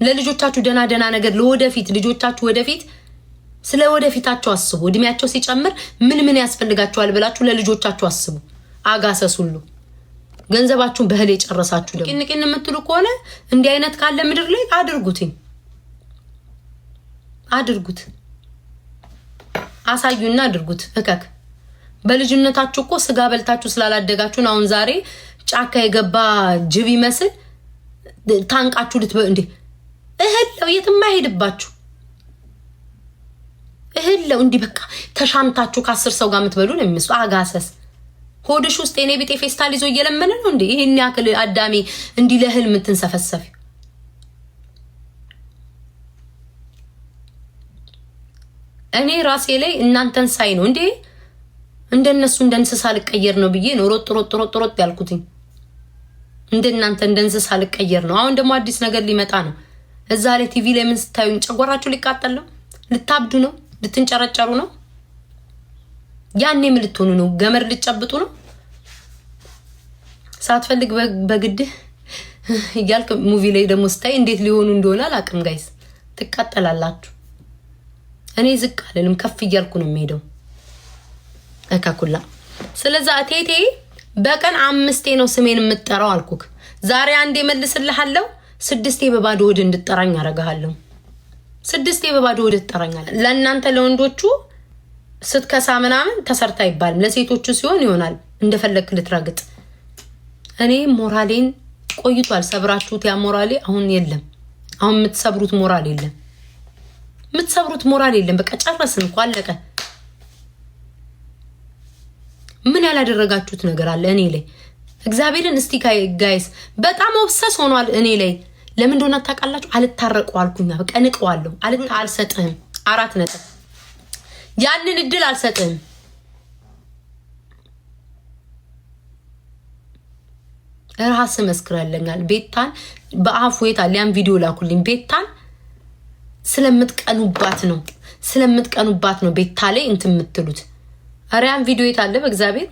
ለልጆቻችሁ ደና ነገር ለወደፊት ልጆቻችሁ ወደፊት ስለ ወደፊታቸው አስቡ። እድሜያቸው ሲጨምር ምን ያስፈልጋቸዋል ብላችሁ ለልጆቻችሁ አስቡ። አጋሰስ ሁሉ ገንዘባችሁን በህል የጨረሳችሁ ደግሞ ቅንቅን የምትሉ ከሆነ እንዲህ አይነት ካለ ምድር ላይ አድርጉት አሳዩና አድርጉት። እከክ በልጅነታችሁ እኮ ስጋ በልታችሁ ስላላደጋችሁን አሁን ዛሬ ጫካ የገባ ጅብ ይመስል ታንቃችሁ እንዴ እህለው የትም አይሄድባችሁ። እህለው እንዲህ በቃ ተሻምታችሁ ከ10 ሰው ጋር የምትበሉ ነው የሚመስሉ። አጋሰስ ሆድሽ ውስጥ የኔ ቢጤ ፌስታል ይዞ እየለመነ ነው እንዴ? ይሄን ያክል አዳሚ እንዲህ ለህል የምትንሰፈሰፊ? እኔ ራሴ ላይ እናንተን ሳይ ነው እንዴ እንደነሱ እንደንስሳ ልቀየር ነው ብዬ ነው ሮጥ ያልኩትኝ። እንደናንተ እንደንስሳ ልቀየር ነው። አሁን ደግሞ አዲስ ነገር ሊመጣ ነው። እዛ ላይ ቲቪ ላይ ምን ስታዩኝ ጨጓራችሁ ሊቃጠል ነው? ልታብዱ ነው? ልትንጨረጨሩ ነው? ያኔ ምን ልትሆኑ ነው? ገመድ ልትጨብጡ ነው? ሳትፈልግ በግድህ እያልክ ሙቪ ላይ ደግሞ ስታይ እንዴት ሊሆኑ እንደሆነ አላቅም። ጋይስ ትቃጠላላችሁ። እኔ ዝቅ አልልም፣ ከፍ እያልኩ ነው የምሄደው እካኩላ። ስለዛ ቴቴ በቀን 5 ነው ስሜን የምትጠራው አልኩክ። ዛሬ አንዴ መልስልሃለሁ፣ 6 በባዶ ወድ እንድጠራኝ አረጋለሁ። 6 በባዶ ወድ ትጠራኛለህ። ለእናንተ ለወንዶቹ ስትከሳ ምናምን ተሰርታ ይባልም፣ ለሴቶቹ ሲሆን ይሆናል እንደፈለክ ልትራግጥ። እኔ ሞራሌን ቆይቷል ሰብራችሁት። ያ ሞራሌ አሁን የለም። አሁን የምትሰብሩት ሞራል የለም። በቃ ጨረስን እኮ አለቀ። ምን ያላደረጋችሁት ነገር አለ እኔ ላይ? እግዚአብሔርን እስቲ ጋይስ በጣም ኦብሰስ ሆኗል እኔ ላይ። ለምን እንደሆነ ታውቃላችሁ? አልታረቁ አልኩኛ። በቃ ንቀዋለሁ። አልሰጥህም 4 ነጥብ። ያንን እድል አልሰጥህም። ራስ መስክራለኛል። ቤታን በአፍ ወይታል። ያን ቪዲዮ ላኩልኝ። ቤታን ስለምትቀኑባት ነው ቤታ ላይ እንትን የምትሉት። አሪያን ቪዲዮ የታለ? በእግዚአብሔር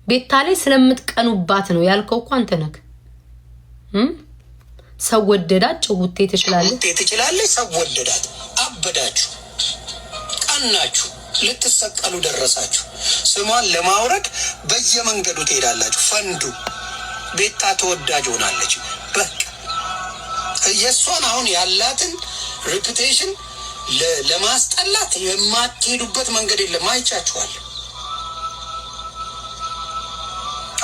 ቤታ ላይ ስለምትቀኑባት ነው ያልከው እኮ አንተ ነህ። ሰው ወደዳት ጭውቴ ትችላለች። ሰው ወደዳት አበዳችሁ፣ ቀናችሁ፣ ልትሰቀሉ ደረሳችሁ። ስሟን ለማውረድ በየመንገዱ ትሄዳላችሁ። ፈንዱ ቤታ ተወዳጅ ሆናለች። በቃ የሷን አሁን ያላትን ሬፑቴሽን ለማስጠላት የማትሄዱበት መንገድ የለም። አይቻችኋል።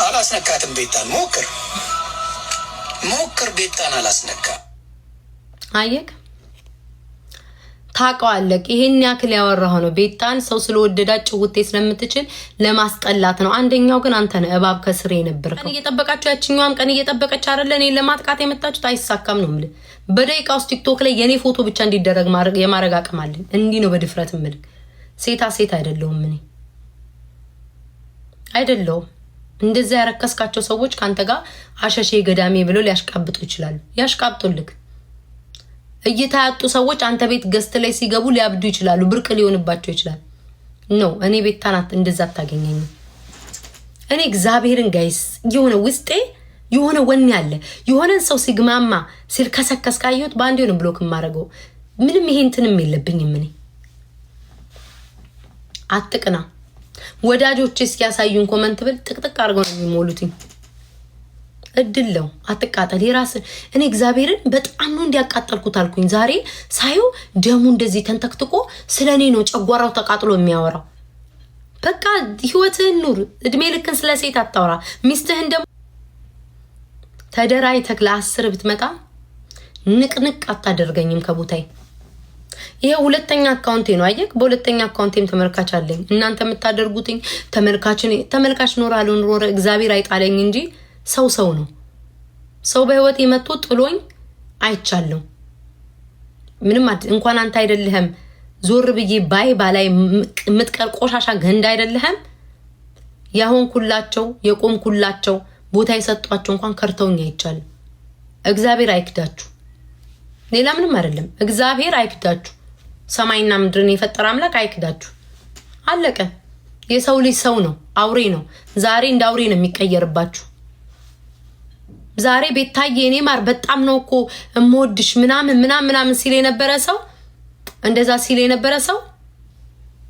አላስነካትም። ቤታን ሞክር ቤታን አላስነካ። አየክ ታውቀዋለህ። ይሄን ያክል ያወራው ነው ቤታን ሰው ስለወደዳት ጭውቴ ስለምትችል ለማስጠላት ነው። አንደኛው ግን አንተ ነህ እባብ ከስሬ ነበርከው። እየጠበቃችሁ ያችኛዋም ቀን እየጠበቀች አይደለ እኔ ለማጥቃት የመጣችሁት? አይሳካም ነው የምልህ። በደቂቃ ውስጥ ቲክቶክ ላይ የኔ ፎቶ ብቻ እንዲደረግ የማረግ አቅም አለኝ። እንዲህ ነው በድፍረት የምልህ። ሴት አይደለሁም እኔ አይደለሁም። እንደዛ ያረከስካቸው ሰዎች ካንተ ጋር አሸሼ ገዳሜ ብለው ሊያሽቃብጡ ይችላሉ። ያሽቃብጡልክ። እይታ ያጡ ሰዎች አንተ ቤት ገስት ላይ ሲገቡ ሊያብዱ ይችላሉ። ብርቅ ሊሆንባቸው ይችላል። ኖ እኔ ቤታ ናት እንደዛ አታገኘኝ። እኔ እግዚአብሔርን ጋይስ የሆነ ውስጤ የሆነ ወኔ ያለ የሆነን ሰው ሲግማማ ሲልከሰከስ ካየሁት በአንድ የሆነ ብሎክ ማረገው። ምንም ይሄ እንትንም የለብኝም እኔ። አትቅና። ወዳጆቼ እስኪያሳዩን ኮመንት ብል ጥቅጥቅ አድርገው ነው የሚሞሉትኝ። እድለው አትቃጠል። የራስ እኔ እግዚአብሔርን በጣም ነው እንዲያቃጠልኩት አልኩኝ። ዛሬ ሳየው ደሙ እንደዚህ ተንተክትቆ ስለኔ ነው ጨጓራው ተቃጥሎ የሚያወራው። በቃ ህይወትህን ኑር። እድሜ ልክን ስለ ሴት አታውራ። ሚስትህን ደግሞ ተደራይተክ ለ10 ብትመጣ ንቅንቅ አታደርገኝም ከቦታዬ። ይሄ ሁለተኛ አካውንቴ ነው። አየክ በሁለተኛ አካውንቴም ተመልካች አለኝ። እናንተ የምታደርጉትኝ ተመልካች ኖር አልኖር እግዚአብሔር አይጣለኝ እንጂ ሰው ነው። ሰው በህይወት የመጥቶ ጥሎኝ አይቻለሁ። ምንም እንኳን አንተ አይደለህም ዞር ብዬ ባላይ ምትቀር ቆሻሻ ገንዳ አይደለህም። ያሁን ኩላቸው የቆም ኩላቸው ቦታ የሰጧቸው እንኳን ከርተውኝ አይቻልም። እግዚአብሔር አይክዳችሁ። ሌላ ምንም አይደለም። እግዚአብሔር አይክዳችሁ። ሰማይና ምድርን የፈጠረ አምላክ አይክዳችሁ። አለቀ። የሰው ልጅ ሰው ነው፣ አውሬ ነው። ዛሬ እንደ አውሬ ነው የሚቀየርባችሁ። ዛሬ ቤታዬ እኔ ማር በጣም ነው እኮ እምወድሽ ምናምን ሲል የነበረ ሰው እንደዛ ሲል የነበረ ሰው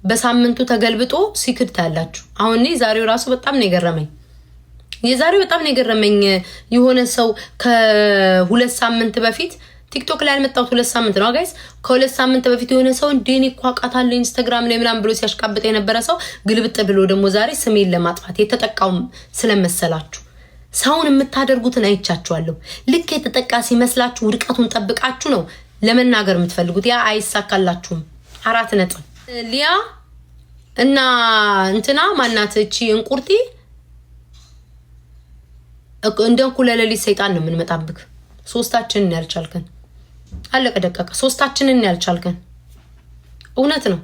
በሳምንቱ ተገልብጦ ሲክድ ታያላችሁ። አሁን እኔ ዛሬው ራሱ በጣም ነው የገረመኝ። የዛሬው በጣም ነው የገረመኝ። የሆነ ሰው ከ2 ሳምንት በፊት ቲክቶክ ላይ ያልመጣሁት 2 ሳምንት ነው ጋይስ። ከ2 ሳምንት በፊት የሆነ ሰው እንዴኔ እኮ አውቃታለሁ ኢንስታግራም ላይ ምናምን ብሎ ሲያሽቃብጥ የነበረ ሰው ግልብጥ ብሎ ደግሞ ዛሬ ስሜን ለማጥፋት የተጠቃው ስለመሰላችሁ ሰውን የምታደርጉትን አይቻችኋለሁ። ልክ የተጠቃ ሲመስላችሁ ውድቀቱን ጠብቃችሁ ነው ለመናገር የምትፈልጉት። ያ አይሳካላችሁም። 4 ነጥብ። ሊያ እና እንትና ማናት እቺ እንቁርቲ እንደንኩ ለሌሊት ሰይጣን ነው የምንመጣብክ። ሶስታችንን ያልቻልከን አለቀ ደቀቀ። ሶስታችንን ያልቻልከን እውነት ነው።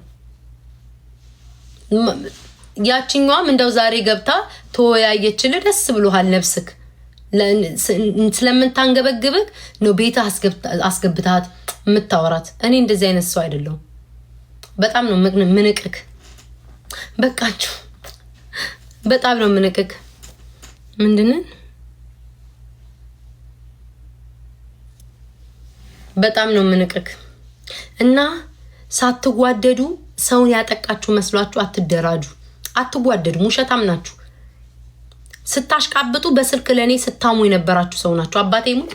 ያቺኛዋም እንደው ዛሬ ገብታ ተወያየችልህ ደስ ብሎሃል። ነፍስክ ስለምታንገበግብክ ነው ቤታ አስገብታት የምታወራት። እኔ እንደዚህ አይነት ሰው አይደለሁም። በጣም ነው ምንቅክ። በቃችሁ። በጣም ነው ምንቅክ። ምንድነው በጣም ነው ምንቅክ። እና ሳትጓደዱ ሰውን ያጠቃችሁ መስሏችሁ አትደራጁ። አትጓደዱ። ውሸታም ናችሁ። ስታሽቃብጡ በስልክ ለኔ ስታሙ የነበራችሁ ሰው ናችሁ። አባቴ ሙት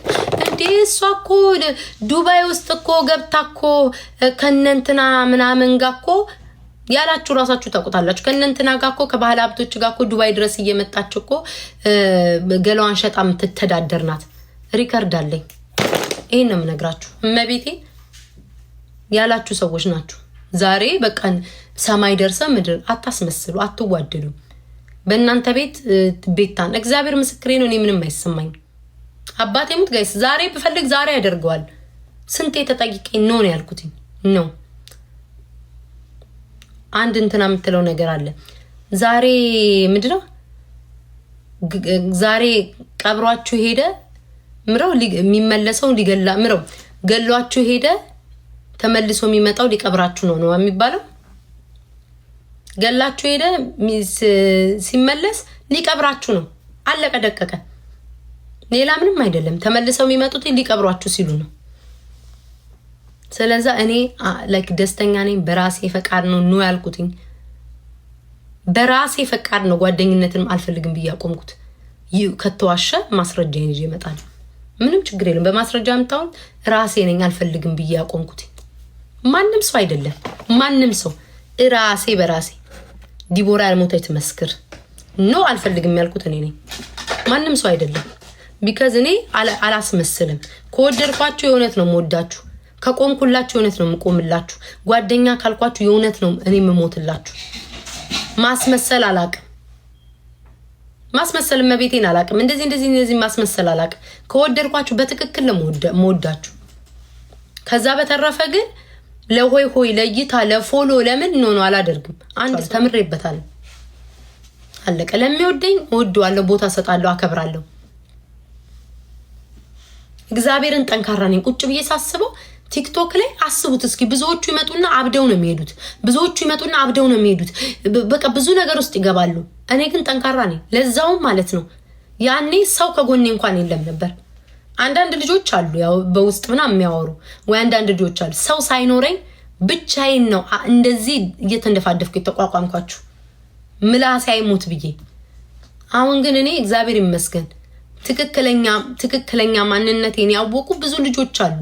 እንዴ እሷ እኮ ዱባይ ውስጥ እኮ ገብታ እኮ ከነንትና ምናምን ጋር እኮ ያላችሁ ራሳችሁ ታውቁታላችሁ። ከነንትና ጋር እኮ ከባህል ሀብቶች ጋር እኮ ዱባይ ድረስ እየመጣች እኮ ገላዋን ሸጣ የምትተዳደር ናት። ሪከርድ አለኝ። ይሄን ነው የምነግራችሁ። እመቤቴ ያላችሁ ሰዎች ናችሁ። ዛሬ በቃን ሰማይ ደርሰ ምድር አታስመስሉ። አትዋደዱ። በእናንተ ቤታን እግዚአብሔር ምስክሬ ነው። እኔ ምንም አይሰማኝ። አባቴ ሙት ጋይስ ዛሬ ብፈልግ ዛሬ ያደርገዋል። ስንቴ ተጠይቄ ነው ያልኩት ነው። አንድ እንትና የምትለው ነገር አለ። ዛሬ ምንድነው ዛሬ ቀብሯችሁ ሄደ ምረው የሚመለሰው ሊገላ ምረው ገሏችሁ ሄደ ተመልሶ የሚመጣው ሊቀብራችሁ ነው የሚባለው። ገላችሁ ሄደ ሲመለስ ሊቀብራችሁ ነው። አለቀ ደቀቀ። ሌላ ምንም አይደለም። ተመልሰው የሚመጡት ሊቀብሯችሁ ሲሉ ነው። ስለዛ እኔ ላይክ ደስተኛ ነኝ። በራሴ ፈቃድ ነው ያልኩትኝ። በራሴ ፈቃድ ነው ጓደኝነትንም አልፈልግም ብዬ አቆምኩት። ከተዋሸ ማስረጃ ይዤ እመጣለሁ። ምንም ችግር የለም። በማስረጃ ምታውን ራሴ ነኝ አልፈልግም ብዬ አቆምኩት። ማንም ሰው አይደለም። ማንም ሰው ራሴ በራሴ ዲቦራ ያልሞተች ትመስክር ነው አልፈልግም ያልኩት እኔ ነኝ። ማንም ሰው አይደለም። ቢካዝ እኔ አላስመስልም። ከወደድኳችሁ የእውነት ነው የምወዳችሁ። ከቆምኩላችሁ የእውነት ነው የምቆምላችሁ። ጓደኛ ካልኳችሁ የእውነት ነው እኔ የምሞትላችሁ። ማስመሰል አላቅም። ማስመሰል መቤቴን አላቅም። እንደዚህ ማስመሰል አላቅም። ከወደድኳችሁ በትክክል ነው የምወዳችሁ። ከዛ በተረፈ ግን ለሆይ ሆይ ለይታ ለፎሎ ለምን ነው አላደርግም። አንድ ተምሬበታል። አለቀ። ለሚወደኝ እወደዋለሁ፣ ቦታ ሰጣለሁ፣ አከብራለሁ። እግዚአብሔርን ጠንካራ ነኝ። ቁጭ ብዬ ሳስበው ቲክቶክ ላይ አስቡት እስኪ። ብዙዎቹ ይመጡና አብደው ነው የሚሄዱት። በቃ ብዙ ነገር ውስጥ ይገባሉ። እኔ ግን ጠንካራ ነኝ። ለዛውም ማለት ነው ያኔ ሰው ከጎኔ እንኳን የለም ነበር። አንዳንድ ልጆች አሉ ያው በውስጥ ምናምን የሚያወሩ ወይ አንዳንድ ልጆች አሉ። ሰው ሳይኖረኝ ብቻዬን ነው እንደዚህ እየተንደፋደፍኩ የተቋቋምኳችሁ ምላስ አይሞት ብዬ። አሁን ግን እኔ እግዚአብሔር ይመስገን ትክክለኛ ማንነቴን ያወቁ ብዙ ልጆች አሉ።